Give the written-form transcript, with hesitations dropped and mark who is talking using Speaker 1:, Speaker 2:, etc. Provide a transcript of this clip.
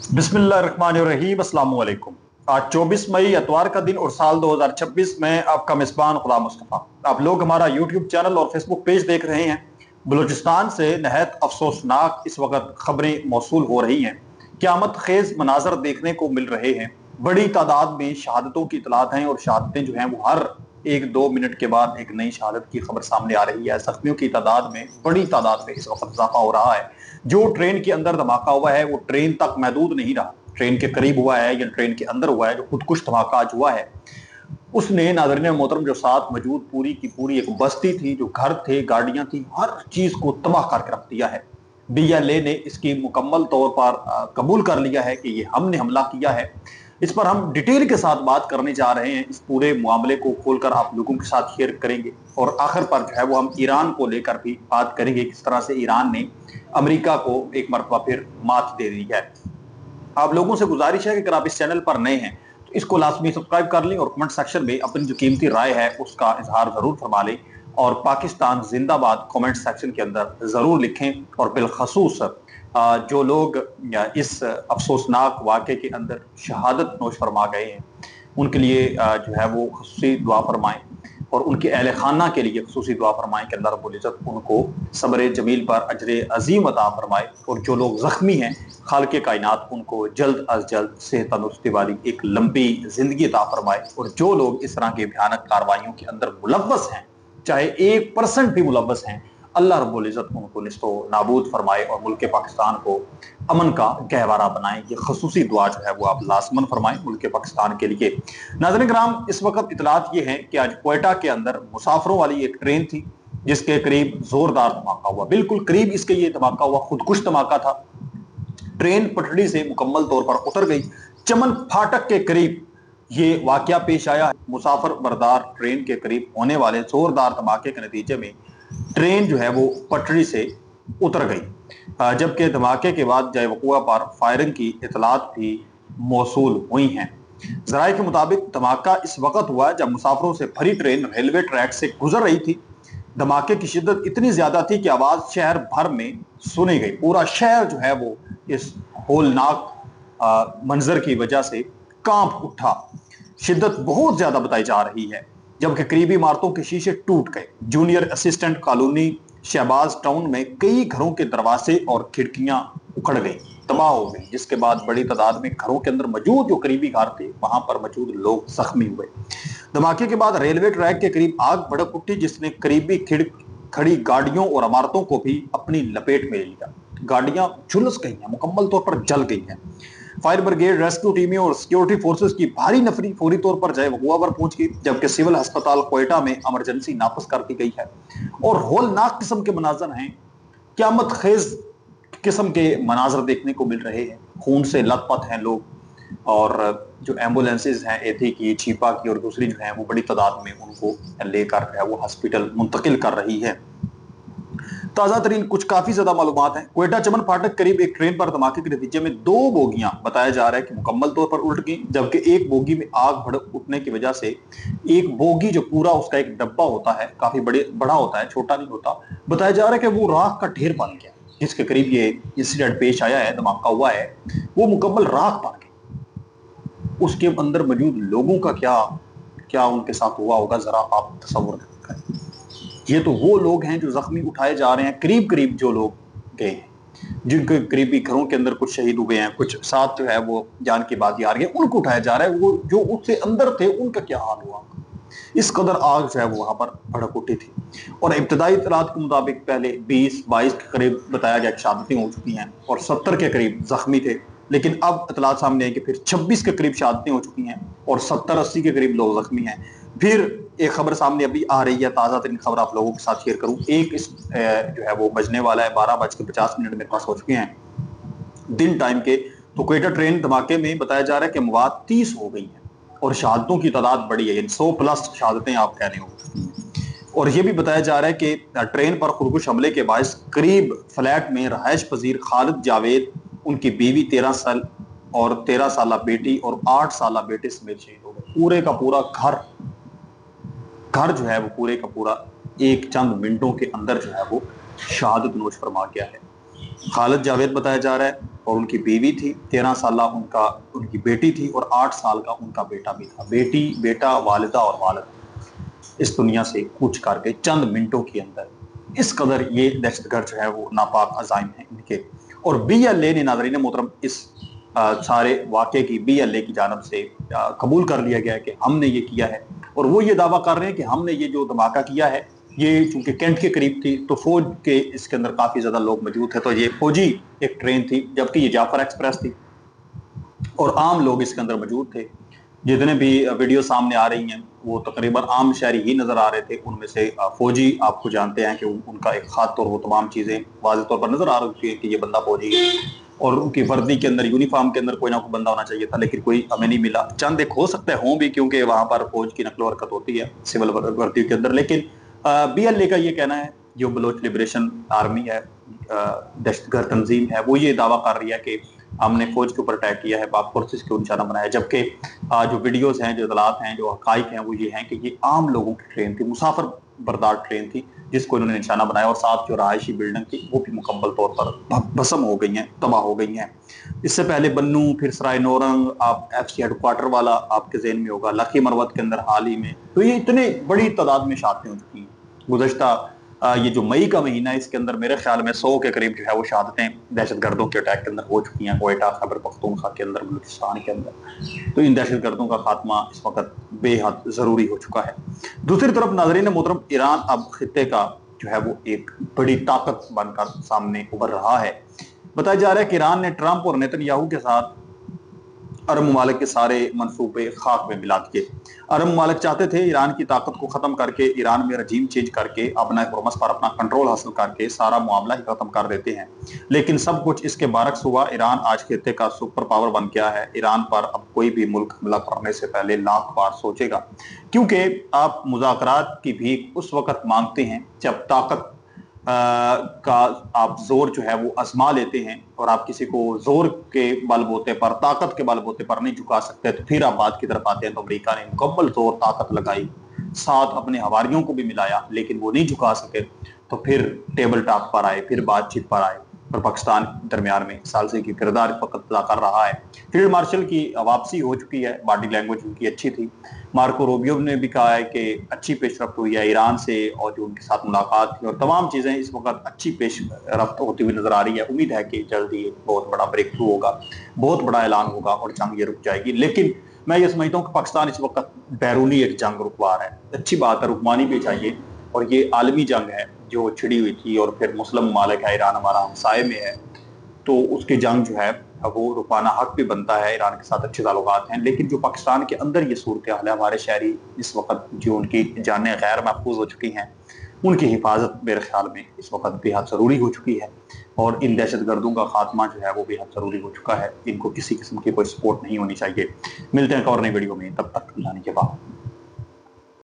Speaker 1: बिस्मिल्लाहिर्रहमानिर्रहीम, अस्सलाम वालेकुम। आज 24 मई इतवार का दिन और साल 2026 में आपका मेजबान खुदा मुस्तफ़ा। आप लोग हमारा यूट्यूब चैनल और फेसबुक पेज देख रहे हैं। बलूचिस्तान से नहायत अफसोसनाक इस वक्त खबरें मौसूल हो रही हैं। क़यामत खेज मनाजर देखने को मिल रहे हैं। बड़ी तादाद में शहादतों की इतलात हैं और शहादतें जो हैं वो हर 1-2 मिनट के बाद एक नई शहादत की खबर सामने आ रही है। जख्मियों की तादाद में बड़ी तादाद में इस वक्त इजाफा हो रहा है। जो ट्रेन के अंदर धमाका हुआ है वो ट्रेन तक महदूद नहीं रहा, ट्रेन के करीब हुआ है या ट्रेन के अंदर हुआ है। जो खुदकुश धमाका आज हुआ है उसने नाज़रीन मोहतरम जो साथ मौजूद पूरी की पूरी एक बस्ती थी, जो घर थे, गाड़ियां थी, हर चीज को तबाह करके रख दिया है। BLA ने इसकी मुकम्मल तौर पर कबूल कर लिया है कि ये हमने हमला किया है। इस पर हम डिटेल के साथ बात करने जा रहे हैं। इस पूरे मामले को खोलकर आप लोगों के साथ शेयर करेंगे और आखिर पर जो है वो हम ईरान को लेकर भी बात करेंगे, किस तरह से ईरान ने अमेरिका को एक मरतबा फिर मात दे दी है। आप लोगों से गुजारिश है कि अगर आप इस चैनल पर नए हैं तो इसको लाजमी सब्सक्राइब कर लें और कमेंट सेक्शन में अपनी जो कीमती राय है उसका इजहार जरूर फरमा लें और पाकिस्तान जिंदाबाद कमेंट सेक्शन के अंदर जरूर लिखें। और बिलखसूस जो लोग इस अफसोसनाक वाक़े के अंदर शहादत नोश फरमा गए हैं उनके लिए जो है वो खुसूसी दुआ फरमाएं और उनके अहले खाना के लिए खुसूसी दुआ फरमाएं कि अल्लाह रब्बुल इज़्ज़त उनको सब्र जमील पर अजर अजीम अता फरमाए। और जो लोग जख्मी हैं खालिक़े कायनात उनको जल्द अज जल्द सेहत तंदुरुस्ती वाली एक लंबी जिंदगी अता फरमाए। और जो लोग इस तरह की भयानक कार्रवाइयों के अंदर मुलव्वस हैं, चाहे 1% भी मुलव्वस हैं, अल्लाह रब्बुल इज़्ज़त उनको निस्तो नाबूद फरमाए और मुल्क पाकिस्तान को अमन का गहवारा बनाए। ये खसूसी दुआ जो है वो आप लाजमन फरमाएं मुल्क पाकिस्तान के लिए। नाज़रीन किराम, इस वक्त इतलात ये है कि आज क्वेटा के अंदर मुसाफिरों वाली एक ट्रेन थी जिसके करीब जोरदार धमाका हुआ। बिल्कुल करीब इसके ये धमाका हुआ, खुदकुश धमाका था। ट्रेन पटड़ी से मुकम्मल तौर पर उतर गई। चमन फाटक के करीब ये वाकया पेश आया। मुसाफिर बरदार ट्रेन के करीब होने वाले जोरदार धमाके के नतीजे में ट्रेन जो है वो पटरी से उतर गई, जबकि धमाके के बाद जय वकुआ पर फायरिंग की इतलात भी मौसूल हुई हैं। जराये के मुताबिक धमाका इस वक्त हुआ जब मुसाफिरों से भरी ट्रेन रेलवे ट्रैक से गुजर रही थी। धमाके की शिद्दत इतनी ज्यादा थी कि आवाज शहर भर में सुनी गई। पूरा शहर जो है वो इस होलनाक मंजर की वजह से कांप उठा। शिद्दत बहुत ज्यादा बताई जा रही है, जबकि करीबी इमारतों के शीशे टूट गए। Junior assistant colony Shahbaz town में कई घरों के दरवाजे और खिड़कियां उखड़ गई, तबाह हो गई, जिसके बाद बड़ी तादाद में घरों के अंदर मौजूद जो करीबी घर थे वहां पर मौजूद लोग जख्मी हुए। धमाके के बाद रेलवे ट्रैक के करीब आग भड़क उठी, जिसने करीबी खड़ी गाड़ियों और इमारतों को भी अपनी लपेट में ले लिया। गाड़ियां झुलस गई हैं, मुकम्मल तौर पर जल गई हैं। फायर ब्रिगेड, रेस्क्यू टीमें और सिक्योरिटी फोर्सेस की भारी नफरी फौरी तौर पर जय वकुआ पर पहुंच गई, जबकि सिविल अस्पताल क्वेटा में इमरजेंसी नाफिज कर दी गई है। और होलनाक किस्म के मनाजर हैं, क़यामत खेज किस्म के मनाजर देखने को मिल रहे हैं। खून से लथपथ हैं लोग और जो एम्बुलेंसेज हैं एथी की, छिपा की और दूसरी जो है वो बड़ी तादाद में उनको लेकर जो है वो हॉस्पिटल मुंतकिल कर रही है। ताज़ा तरीन कुछ काफी ज्यादा मालूमात हैं। क्वेटा चमन फाटक करीब एक ट्रेन पर धमाके के नतीजे में 2 बोगियां बताया जा रहा है कि मुकम्मल तौर पर उल्ट गई, जबकि एक बोगी में आग भड़क उठने की वजह से एक बोगी जो पूरा उसका एक डब्बा होता है, काफी बड़ा होता है, छोटा नहीं होता, बताया जा रहा है कि वो राख का ढेर बन गया। जिसके करीब ये इंसिडेंट पेश आया है, धमाका हुआ है, वो मुकम्मल राख बन गई। उसके अंदर मौजूद लोगों का क्या क्या उनके साथ हुआ होगा, जरा आप तसव्वुर करें। ये तो वो लोग हैं जो जख्मी उठाए जा रहे हैं। करीब करीब जो लोग गए हैं, जिनके करीबी घरों के अंदर कुछ शहीद हुए हैं, कुछ साथ जो है वो जान की बात आ रही है, उनको उठाया जा रहा है। वो जो उससे अंदर थे उनका क्या हाल हुआ। इस कदर आग जो है वो वहां पर भड़क उठी थी। और इब्तदाई इतलात के मुताबिक पहले 20-22 के करीब बताया गया कि शहादतें हो चुकी हैं और 70 के करीब जख्मी थे, लेकिन अब इतलात सामने आई कि फिर 26 के करीब शहादतें हो चुकी हैं और 70-80 के करीब लोग जख्मी हैं। फिर एक खबर सामने अभी आ रही है, ताज़ा तरीन खबर आप लोगों के साथ शेयर करूं। एक इस जो है वो बजने वाला है, 12:50 मेरे पास हो चुके हैं दिन टाइम के। तो क्वेटा ट्रेन धमाके में बताया जा रहा है कि अमवात 30 हो गई है और शहादतों की तादाद बढ़ी है, 100+ शहादतें आप कह रहे हो। और यह भी बताया जा रहा है कि ट्रेन पर खुदकुश हमले के बायस करीब फ्लैट में रहायश पजीर खालिद जावेद, उनकी बीवी 13 साल और 13 साल बेटी और 8 साल बेटे समेत शहीद हो गए। पूरे का पूरा घर जो है वो पूरे का पूरा एक चंद मिनटों के अंदर जो है वो शहादत नोश फरमा गया है। खालिद जावेद बताया जा रहा है, और उनकी बीवी थी, 13 साल उनकी बेटी थी, और 8 साल का उनका बेटा भी था। बेटी, बेटा, वालिदा और वालिद इस दुनिया से कूच कर गए चंद मिनटों के अंदर। इस कदर ये दहशतगर्द जो है वो नापाक अजाइम है इनके। और BLA ने, नाज़रीन मोहतरम, इस सारे वाक़े की BLA की जानब से कबूल कर लिया गया है कि हमने ये किया है। और वो ये दावा कर रहे हैं कि हमने ये जो धमाका किया है, ये चूंकि कैंट के करीब थी तो फौज के इसके अंदर काफी ज्यादा लोग मौजूद थे, तो ये फौजी एक ट्रेन थी, जबकि ये जाफर एक्सप्रेस थी और आम लोग इसके अंदर मौजूद थे। जितने भी वीडियो सामने आ रही हैं वो तकरीबन आम शहरी ही नजर आ रहे थे। उनमें से फौजी, आपको जानते हैं कि उनका एक खत और वो तमाम चीजें वाज़ेह तौर पर नजर आ रही थी कि ये बंदा फौजी है, और उनकी वर्दी के अंदर, यूनिफॉर्म के अंदर कोई ना कोई बंदा होना चाहिए था, लेकिन कोई हमें नहीं मिला। चंद एक हो सकते हों भी, क्योंकि वहां पर फौज की नकलो हरकत होती है सिविल वर्दी के अंदर। लेकिन BLA का ये कहना है, जो बलोच लिबरेशन आर्मी है, दहशतगर्द तंजीम है, वो ये दावा कर रही है कि हमने फौज के ऊपर अटैक किया है, पाक फोर्सेस को निशाना बनाया। जबकि जो वीडियोस हैं, जो इतलात हैं, जो हकाइक हैं, वो ये हैं कि ये आम लोगों की ट्रेन थी, मुसाफिर बरदार ट्रेन थी, जिसको इन्होंने निशाना बनाया, और साथ जो रहायशी बिल्डिंग थी वो भी मुकम्मल तौर पर भस्म हो गई हैं, तबाह हो गई हैं। इससे पहले बन्नू, फिर सराय नौरंग, आप FC हेडक्वार्टर वाला आपके ज़हन में होगा, लखी मरवत के अंदर हाल ही में, तो ये इतने बड़ी तादाद में शहादतें हो चुकी हैं। गुज़श्ता ये जो मई का महीना है, इसके अंदर मेरे ख्याल में 100 के करीब जो है वो शहादतें दहशतगर्दों के अटैक के अंदर हो चुकी हैं, कोयटा, खैबर पख्तूनख्वा के अंदर, बलूचिस्तान के अंदर। तो इन दहशतगर्दों का खात्मा इस वक्त बेहद जरूरी हो चुका है। दूसरी तरफ नाज़रीन मोहतरम, ईरान अब खित्ते का जो है वो एक बड़ी ताकत बनकर सामने उभर रहा है। बताया जा रहा है कि ईरान ने ट्रंप और नेतन्याहू के साथ अरब ममालिक के सारे मनसूबे खाक में मिला दिए। अरब ममालिक चाहते थे ईरान की ताकत को खत्म करके, ईरान में रजीम चेंज करके, अपना हुर्मस पर अपना कंट्रोल हासिल करके सारा मामला ही खत्म कर देते हैं। लेकिन सब कुछ इसके बारक्स हुआ। ईरान आज खित्ते का सुपर पावर बन गया है। ईरान पर अब कोई भी मुल्क हमला करने से पहले लाख बार सोचेगा, क्योंकि आप मुज़ाकरात की भीख उस वक्त मांगते हैं जब ताकत का आप जोर जो है वो आजमा लेते हैं, और आप किसी को जोर के बलबूते पर, ताकत के बलबूते पर नहीं झुका सकते। तो फिर आप बात की तरफ आते हैं तो अमेरिका ने मुकम्मल जोर ताकत लगाई, साथ अपने हवारियों को भी मिलाया, लेकिन वो नहीं झुका सके। तो फिर टेबल टॉक पर आए, फिर बातचीत पर आए, और पाकिस्तान दरमियान में सालसे की किरदार वक्त अदा कर रहा है। फील्ड मार्शल की वापसी हो चुकी है, बॉडी लैंग्वेज उनकी अच्छी थी। मार्को रूबियो ने भी कहा है कि अच्छी पेशरफ्त हुई है ईरान से, और जो उनके साथ मुलाकात थी और तमाम चीज़ें इस वक्त अच्छी पेशरफ्त होती हुई नजर आ रही है। उम्मीद है कि जल्दी एक बहुत बड़ा ब्रेक थ्रू होगा, बहुत बड़ा ऐलान होगा और जंग ये रुक जाएगी। लेकिन मैं ये समझता हूँ कि पाकिस्तान इस वक्त बैरूनी एक जंग रुकवा रहा है। अच्छी बात है, रुकवानी भी चाहिए, और ये आलमी जंग है जो छिड़ी हुई थी, और फिर मुस्लिम ममालिक है, ईरान हमारा हमसाये में है, तो उसकी जंग जो है वो रुकवाना हक भी बनता है। ईरान के साथ अच्छे ताल्लुकात हैं, लेकिन जो पाकिस्तान के अंदर ये सूरत हाल है, हमारे शहरी इस वक्त जो उनकी जानें गैर महफूज हो चुकी हैं, उनकी हिफाजत मेरे ख्याल में इस वक्त बेहद ज़रूरी हो चुकी है, और इन दहशतगर्दों का खात्मा जो है वो बेहद ज़रूरी हो चुका है। इनको किसी किस्म की कोई सपोर्ट नहीं होनी चाहिए। मिलते हैं एक और नई वीडियो में, तब तक जाने के बाद।